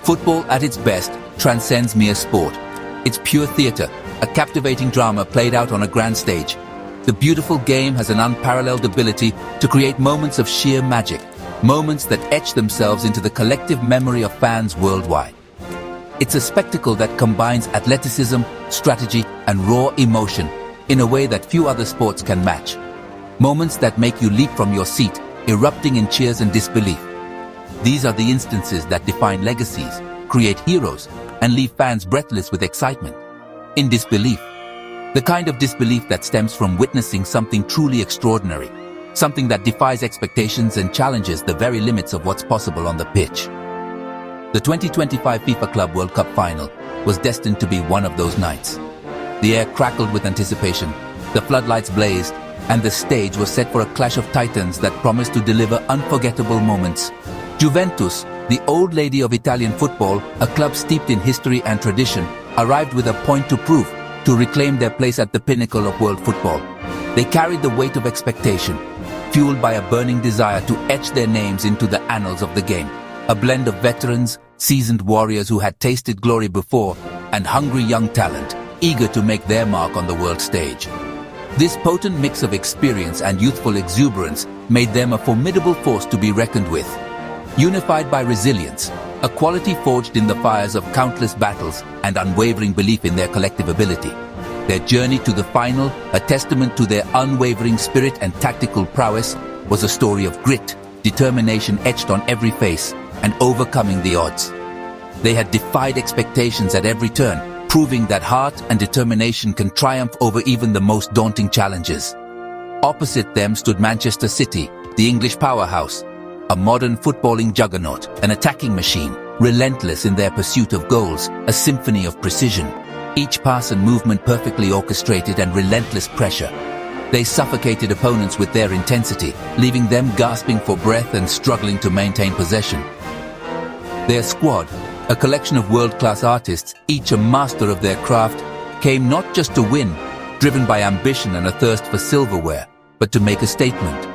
Football at its best transcends mere sport. It's pure theatre, a captivating drama played out on a grand stage. The beautiful game has an unparalleled ability to create moments of sheer magic, moments that etch themselves into the collective memory of fans worldwide. It's a spectacle that combines athleticism, strategy, and raw emotion in a way that few other sports can match. Moments that make you leap from your seat, erupting in cheers and disbelief. These are the instances that define legacies, create heroes, and leave fans breathless with excitement. In disbelief. The kind of disbelief that stems from witnessing something truly extraordinary, something that defies expectations and challenges the very limits of what's possible on the pitch. The 2025 FIFA Club World Cup final was destined to be one of those nights. The air crackled with anticipation, the floodlights blazed, and the stage was set for a clash of titans that promised to deliver unforgettable moments. Juventus, the old lady of Italian football, a club steeped in history and tradition, arrived with a point to prove, to reclaim their place at the pinnacle of world football. They carried the weight of expectation, fueled by a burning desire to etch their names into the annals of the game. A blend of veterans, seasoned warriors who had tasted glory before, and hungry young talent, eager to make their mark on the world stage. This potent mix of experience and youthful exuberance made them a formidable force to be reckoned with. Unified by resilience, a quality forged in the fires of countless battles and unwavering belief in their collective ability. Their journey to the final, a testament to their unwavering spirit and tactical prowess, was a story of grit, determination etched on every face, and overcoming the odds. They had defied expectations at every turn, proving that heart and determination can triumph over even the most daunting challenges. Opposite them stood Manchester City, the English powerhouse, a modern footballing juggernaut, an attacking machine, relentless in their pursuit of goals, a symphony of precision. Each pass and movement perfectly orchestrated and relentless pressure. They suffocated opponents with their intensity, leaving them gasping for breath and struggling to maintain possession. Their squad, a collection of world-class artists, each a master of their craft, came not just to win, driven by ambition and a thirst for silverware, but to make a statement.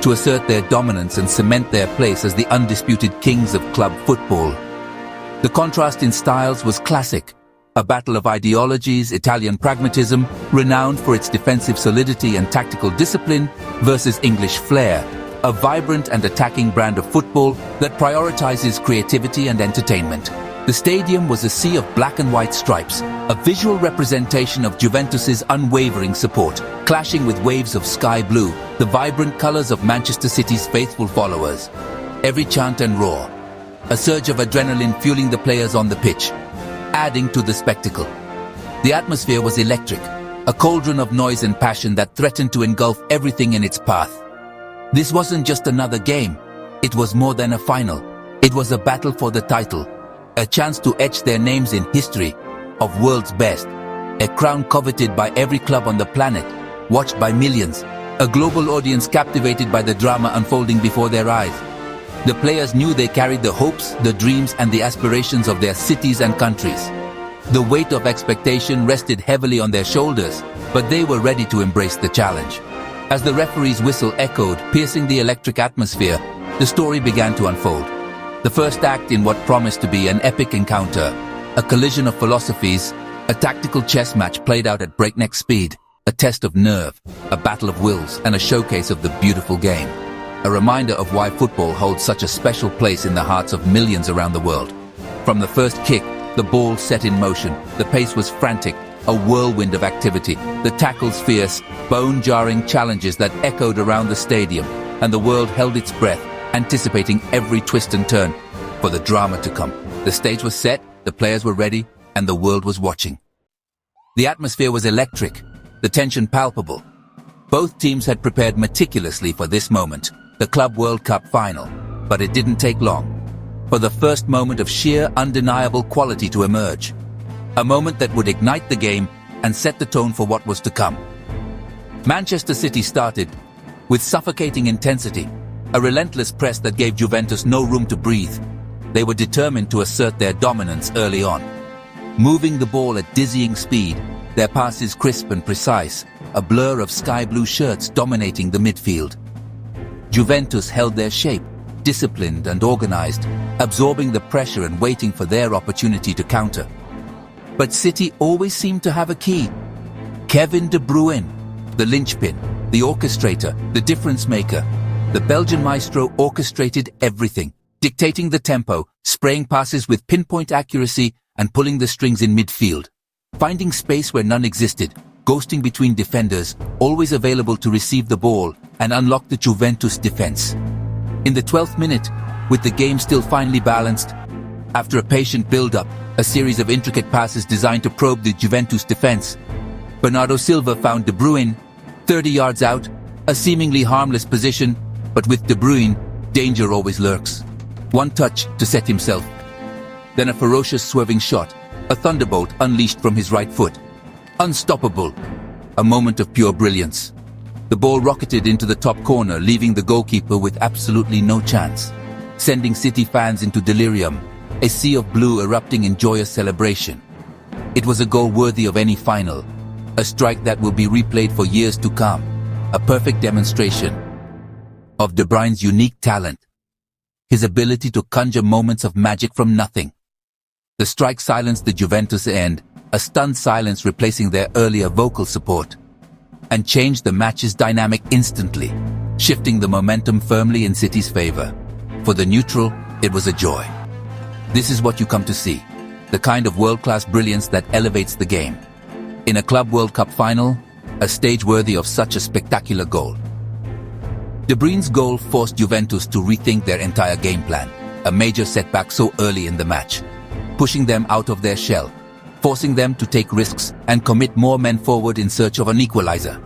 To assert their dominance and cement their place as the undisputed kings of club football. The contrast in styles was classic, a battle of ideologies, Italian pragmatism, renowned for its defensive solidity and tactical discipline, versus English flair, a vibrant and attacking brand of football that prioritizes creativity and entertainment. The stadium was a sea of black and white stripes, a visual representation of Juventus's unwavering support, clashing with waves of sky blue, the vibrant colors of Manchester City's faithful followers. Every chant and roar, a surge of adrenaline fueling the players on the pitch, adding to the spectacle. The atmosphere was electric, a cauldron of noise and passion that threatened to engulf everything in its path. This wasn't just another game, it was more than a final. It was a battle for the title, a chance to etch their names in history of world's best, a crown coveted by every club on the planet, watched by millions, a global audience captivated by the drama unfolding before their eyes. The players knew they carried the hopes, the dreams, and the aspirations of their cities and countries. The weight of expectation rested heavily on their shoulders, but they were ready to embrace the challenge. As the referee's whistle echoed, piercing the electric atmosphere, the story began to unfold. The first act in what promised to be an epic encounter, a collision of philosophies, a tactical chess match played out at breakneck speed, a test of nerve, a battle of wills, and a showcase of the beautiful game. A reminder of why football holds such a special place in the hearts of millions around the world. From the first kick, the ball set in motion, the pace was frantic, a whirlwind of activity, the tackles fierce, bone-jarring challenges that echoed around the stadium, and the world held its breath, anticipating every twist and turn for the drama to come. The stage was set, the players were ready, and the world was watching. The atmosphere was electric, the tension palpable. Both teams had prepared meticulously for this moment, the Club World Cup final, but it didn't take long for the first moment of sheer, undeniable quality to emerge. A moment that would ignite the game and set the tone for what was to come. Manchester City started with suffocating intensity, a relentless press that gave Juventus no room to breathe. They were determined to assert their dominance early on. Moving the ball at dizzying speed, their passes crisp and precise, a blur of sky blue shirts dominating the midfield. Juventus held their shape, disciplined and organized, absorbing the pressure and waiting for their opportunity to counter. But City always seemed to have a key. Kevin De Bruyne, the linchpin, the orchestrator, the difference maker. The Belgian maestro orchestrated everything, dictating the tempo, spraying passes with pinpoint accuracy, and pulling the strings in midfield. Finding space where none existed, ghosting between defenders, always available to receive the ball and unlock the Juventus defense. In the 12th minute, with the game still finely balanced, after a patient build-up, a series of intricate passes designed to probe the Juventus defense, Bernardo Silva found De Bruyne, 30 yards out, a seemingly harmless position, but with De Bruyne, danger always lurks. One touch to set himself. Then a ferocious swerving shot, a thunderbolt unleashed from his right foot. Unstoppable. A moment of pure brilliance. The ball rocketed into the top corner, leaving the goalkeeper with absolutely no chance, sending City fans into delirium, a sea of blue erupting in joyous celebration. It was a goal worthy of any final, a strike that will be replayed for years to come, a perfect demonstration of De Bruyne's unique talent, his ability to conjure moments of magic from nothing. The strike silenced the Juventus end, a stunned silence replacing their earlier vocal support, and changed the match's dynamic instantly, shifting the momentum firmly in City's favor. For the neutral, it was a joy. This is what you come to see, the kind of world-class brilliance that elevates the game. In a Club World Cup final, a stage worthy of such a spectacular goal. De Bruyne's goal forced Juventus to rethink their entire game plan, a major setback so early in the match, pushing them out of their shell, forcing them to take risks and commit more men forward in search of an equalizer.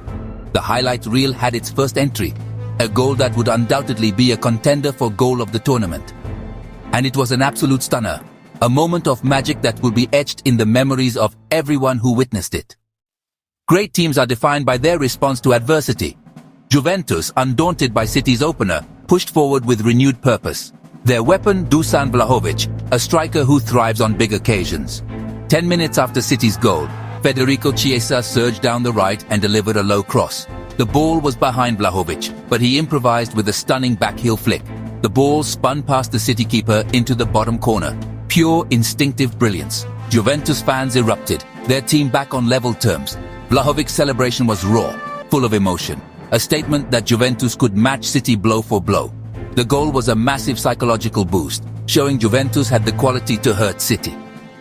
The highlight reel had its first entry, a goal that would undoubtedly be a contender for goal of the tournament. And it was an absolute stunner, a moment of magic that will be etched in the memories of everyone who witnessed it. Great teams are defined by their response to adversity. Juventus, undaunted by City's opener, pushed forward with renewed purpose. Their weapon, Dusan Vlahovic, a striker who thrives on big occasions. 10 minutes after City's goal, Federico Chiesa surged down the right and delivered a low cross. The ball was behind Vlahovic, but he improvised with a stunning backheel flick. The ball spun past the City keeper into the bottom corner. Pure instinctive brilliance. Juventus fans erupted, their team back on level terms. Vlahovic's celebration was raw, full of emotion. A statement that Juventus could match City blow for blow. The goal was a massive psychological boost, showing Juventus had the quality to hurt City.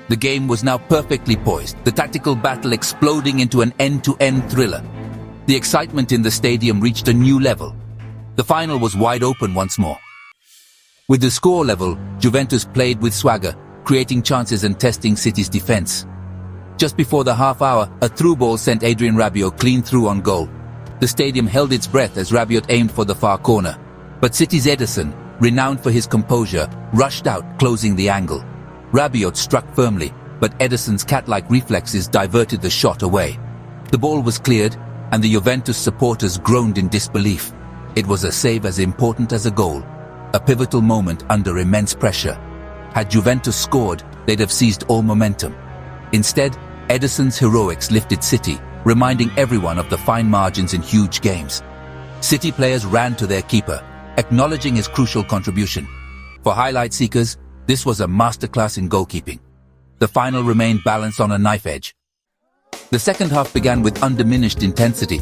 The game was now perfectly poised, the tactical battle exploding into an end-to-end thriller. The excitement in the stadium reached a new level. The final was wide open once more. With the score level, Juventus played with swagger, creating chances and testing City's defense. Just before the half hour, a through ball sent Adrien Rabiot clean through on goal. The stadium held its breath as Rabiot aimed for the far corner. But City's Ederson, renowned for his composure, rushed out, closing the angle. Rabiot struck firmly, but Ederson's cat-like reflexes diverted the shot away. The ball was cleared, and the Juventus supporters groaned in disbelief. It was a save as important as a goal, a pivotal moment under immense pressure. Had Juventus scored, they'd have seized all momentum. Instead, Ederson's heroics lifted City, reminding everyone of the fine margins in huge games. City players ran to their keeper, acknowledging his crucial contribution. For highlight seekers, this was a masterclass in goalkeeping. The final remained balanced on a knife edge. The second half began with undiminished intensity.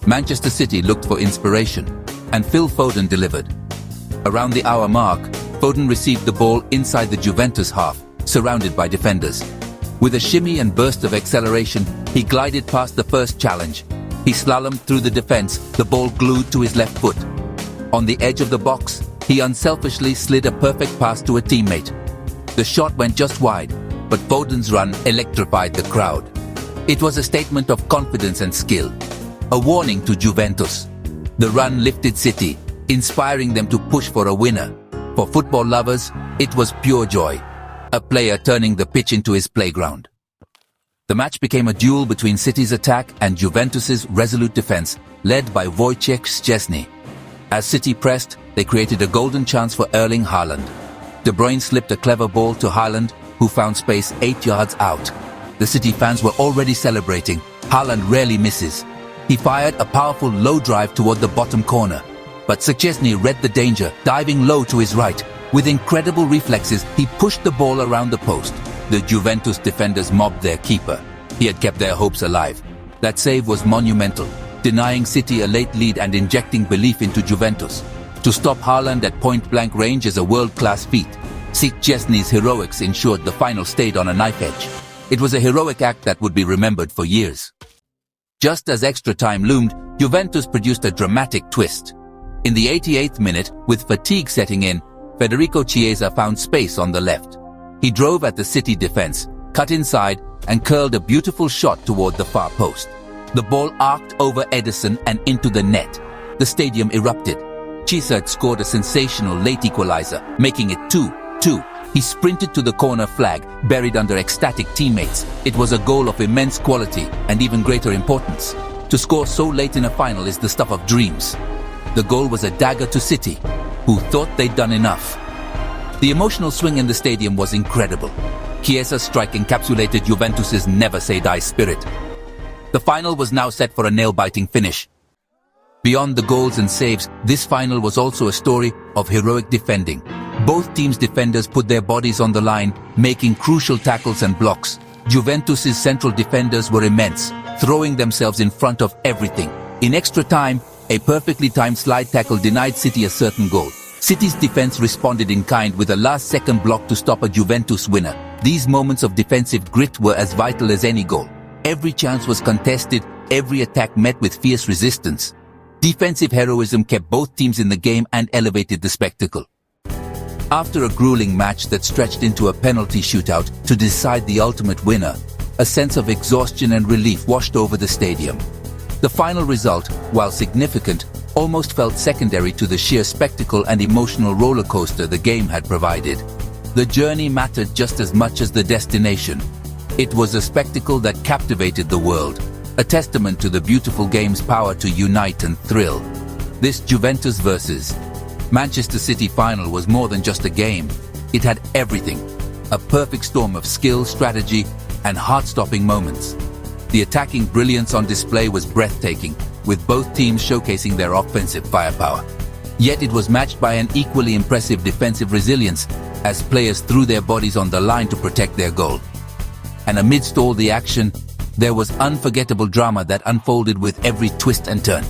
Manchester City looked for inspiration, and Phil Foden delivered. Around the hour mark, Foden received the ball inside the Juventus half, surrounded by defenders. With a shimmy and burst of acceleration, he glided past the first challenge. He slalomed through the defense, the ball glued to his left foot. On the edge of the box, he unselfishly slid a perfect pass to a teammate. The shot went just wide, but Foden's run electrified the crowd. It was a statement of confidence and skill, a warning to Juventus. The run lifted City, inspiring them to push for a winner. For football lovers, it was pure joy, a player turning the pitch into his playground. The match became a duel between City's attack and Juventus's resolute defense, led by Wojciech Szczesny. As City pressed, they created a golden chance for Erling Haaland. De Bruyne slipped a clever ball to Haaland, who found space 8 yards out. The City fans were already celebrating. Haaland rarely misses. He fired a powerful low drive toward the bottom corner, But Szczesny read the danger, diving low to his right. With incredible reflexes, he pushed the ball around the post. The Juventus defenders mobbed their keeper. He had kept their hopes alive. That save was monumental, denying City a late lead and injecting belief into Juventus. To stop Haaland at point-blank range is a world-class feat. Szczesny's heroics ensured the final stayed on a knife edge. It was a heroic act that would be remembered for years. Just as extra time loomed, Juventus produced a dramatic twist. In the 88th minute, with fatigue setting in, Federico Chiesa found space on the left. He drove at the City defense, cut inside, and curled a beautiful shot toward the far post. The ball arced over Ederson and into the net. The stadium erupted. Chiesa had scored a sensational late equalizer, making it 2-2. He sprinted to the corner flag, buried under ecstatic teammates. It was a goal of immense quality and even greater importance. To score so late in a final is the stuff of dreams. The goal was a dagger to City, who thought they'd done enough. The emotional swing in the stadium was incredible. Chiesa's strike encapsulated Juventus's never-say-die spirit. The final was now set for a nail-biting finish. Beyond the goals and saves, this final was also a story of heroic defending. Both teams' defenders put their bodies on the line, making crucial tackles and blocks. Juventus's central defenders were immense, throwing themselves in front of everything. In extra time, a perfectly timed slide tackle denied City a certain goal. City's defense responded in kind with a last-second block to stop a Juventus winner. These moments of defensive grit were as vital as any goal. Every chance was contested, every attack met with fierce resistance. Defensive heroism kept both teams in the game and elevated the spectacle. After a grueling match that stretched into a penalty shootout to decide the ultimate winner, a sense of exhaustion and relief washed over the stadium. The final result, while significant, almost felt secondary to the sheer spectacle and emotional roller coaster the game had provided. The journey mattered just as much as the destination. It was a spectacle that captivated the world, a testament to the beautiful game's power to unite and thrill. This Juventus versus Manchester City final was more than just a game. It had everything, a perfect storm of skill, strategy, and heart-stopping moments. The attacking brilliance on display was breathtaking, with both teams showcasing their offensive firepower. Yet it was matched by an equally impressive defensive resilience, as players threw their bodies on the line to protect their goal. And amidst all the action, there was unforgettable drama that unfolded with every twist and turn.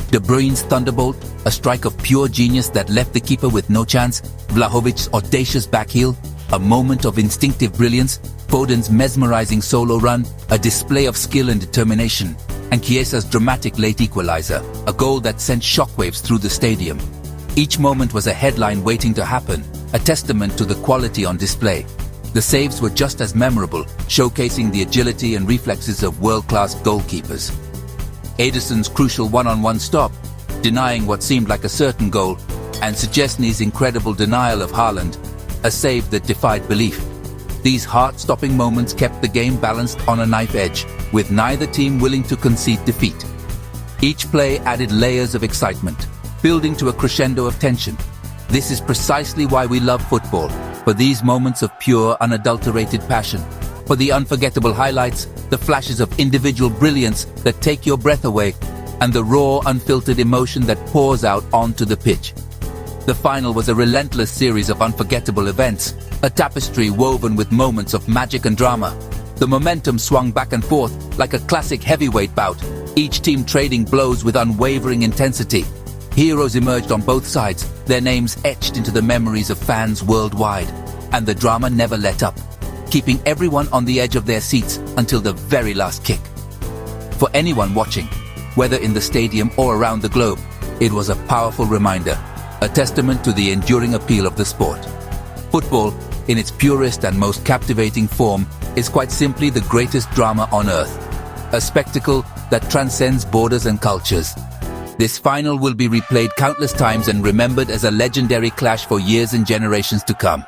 De Bruyne's thunderbolt, a strike of pure genius that left the keeper with no chance, Vlahovic's audacious backheel, a moment of instinctive brilliance, Foden's mesmerizing solo run, a display of skill and determination, and Chiesa's dramatic late equalizer, a goal that sent shockwaves through the stadium. Each moment was a headline waiting to happen, a testament to the quality on display. The saves were just as memorable, showcasing the agility and reflexes of world-class goalkeepers. Ederson's crucial one-on-one stop, denying what seemed like a certain goal, and Szczesny's incredible denial of Haaland, a save that defied belief. These heart-stopping moments kept the game balanced on a knife edge, with neither team willing to concede defeat. Each play added layers of excitement, building to a crescendo of tension. This is precisely why we love football, for these moments of pure, unadulterated passion, for the unforgettable highlights, the flashes of individual brilliance that take your breath away, and the raw, unfiltered emotion that pours out onto the pitch. The final was a relentless series of unforgettable events, a tapestry woven with moments of magic and drama. The momentum swung back and forth like a classic heavyweight bout, each team trading blows with unwavering intensity. Heroes emerged on both sides, their names etched into the memories of fans worldwide, and the drama never let up, keeping everyone on the edge of their seats until the very last kick. For anyone watching, whether in the stadium or around the globe, it was a powerful reminder, a testament to the enduring appeal of the sport. Football, in its purest and most captivating form, is quite simply the greatest drama on earth, a spectacle that transcends borders and cultures. This final will be replayed countless times and remembered as a legendary clash for years and generations to come.